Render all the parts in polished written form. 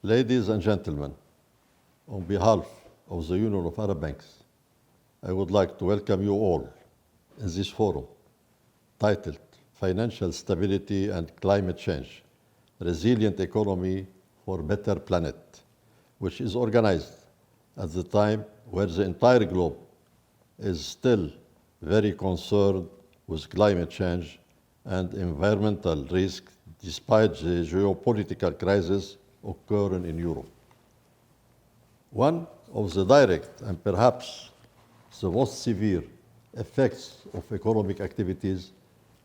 Ladies and gentlemen, on behalf of the Union of Arab Banks, I would like to welcome you all in this forum titled Financial Stability and Climate Change, Resilient Economy for Better Planet, which is organized at the time where the entire globe is still very concerned with climate change and environmental risk despite the geopolitical crisis occurring in Europe. One of the direct and perhaps the most severe effects of economic activities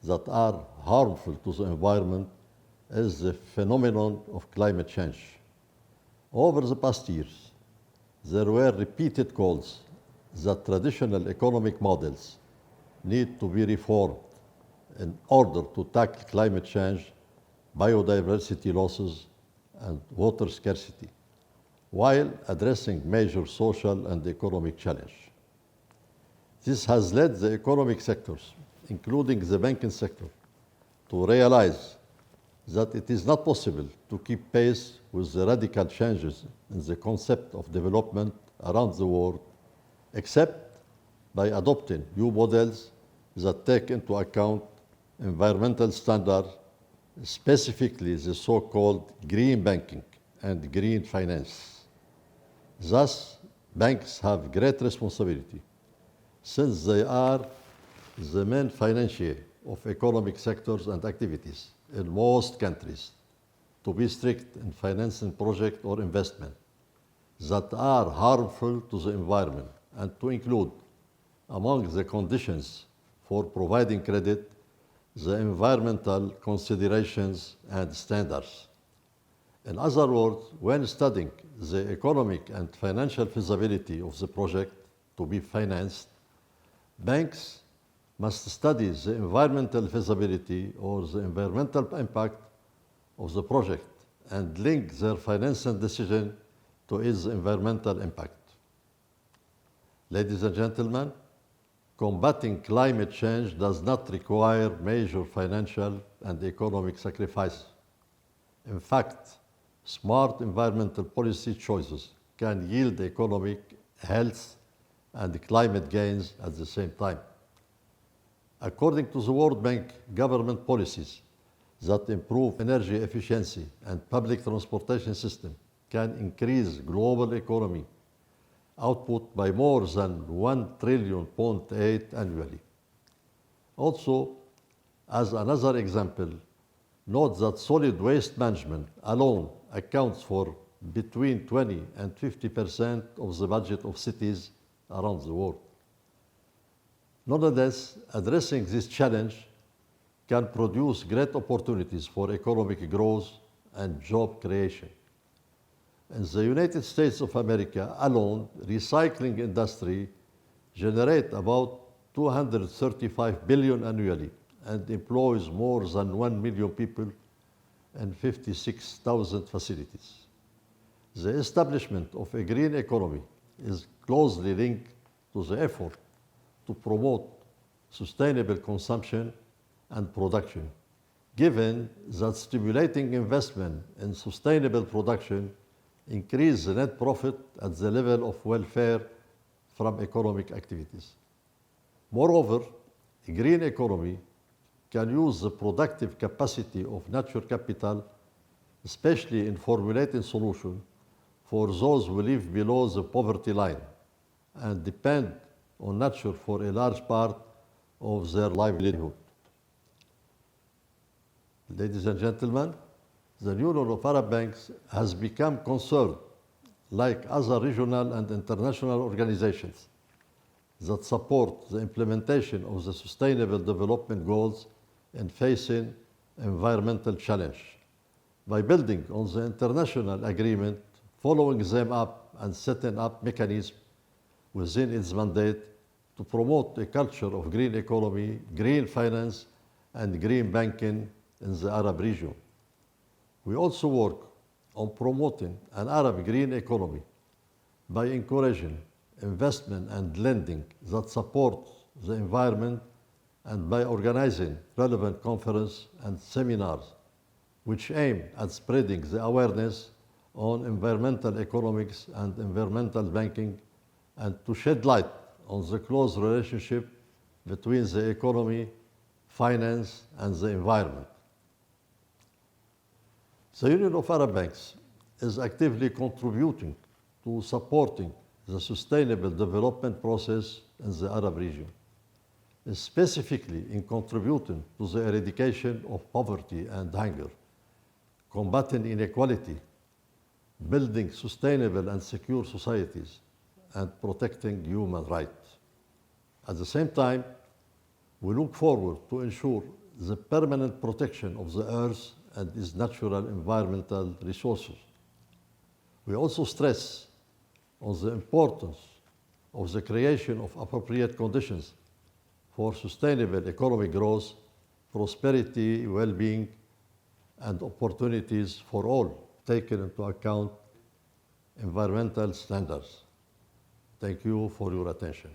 that are harmful to the environment is the phenomenon of climate change. Over the past years, there were repeated calls that traditional economic models need to be reformed in order to tackle climate change, biodiversity losses, and water scarcity, while addressing major social and economic challenges. This has led the economic sectors, including the banking sector, to realize that it is not possible to keep pace with the radical changes in the concept of development around the world, except by adopting new models that take into account environmental standards, specifically the so-called green banking and green finance. Thus, banks have great responsibility since they are the main financier of economic sectors and activities in most countries to be strict in financing projects or investment that are harmful to the environment and to include among the conditions for providing credit the environmental considerations and standards. In other words, when studying the economic and financial feasibility of the project to be financed, banks must study the environmental feasibility or the environmental impact of the project and link their financing decision to its environmental impact. Ladies and gentlemen, combating climate change does not require major financial and economic sacrifices. In fact, smart environmental policy choices can yield economic, health, and climate gains at the same time. According to the World Bank, government policies that improve energy efficiency and public transportation system can increase global economy output by more than 1.8 trillion annually. Also, as another example, note that solid waste management alone accounts for between 20 and 50% of the budget of cities around the world. Nonetheless, addressing this challenge can produce great opportunities for economic growth and job creation. In the United States of America alone, recycling industry generates about $235 billion annually and employs more than 1 million people in 56,000 facilities. The establishment of a green economy is closely linked to the effort to promote sustainable consumption and production, given that stimulating investment in sustainable production increase the net profit at the level of welfare from economic activities. Moreover, a green economy can use the productive capacity of natural capital, especially in formulating solutions for those who live below the poverty line and depend on nature for a large part of their livelihood. Ladies and gentlemen, the Union of Arab Banks has become concerned, like other regional and international organizations, that support the implementation of the Sustainable Development Goals in facing environmental challenge by building on the international agreement, following them up and setting up mechanisms within its mandate to promote a culture of green economy, green finance, and green banking in the Arab region. We also work on promoting an Arab green economy by encouraging investment and lending that support the environment and by organizing relevant conferences and seminars which aim at spreading the awareness on environmental economics and environmental banking, and to shed light on the close relationship between the economy, finance, and the environment. The Union of Arab Banks is actively contributing to supporting the sustainable development process in the Arab region, specifically in contributing to the eradication of poverty and hunger, combating inequality, building sustainable and secure societies, and protecting human rights. At the same time, we look forward to ensure the permanent protection of the earth and its natural environmental resources. We also stress on the importance of the creation of appropriate conditions for sustainable economic growth, prosperity, well-being, and opportunities for all, taking into account environmental standards. Thank you for your attention.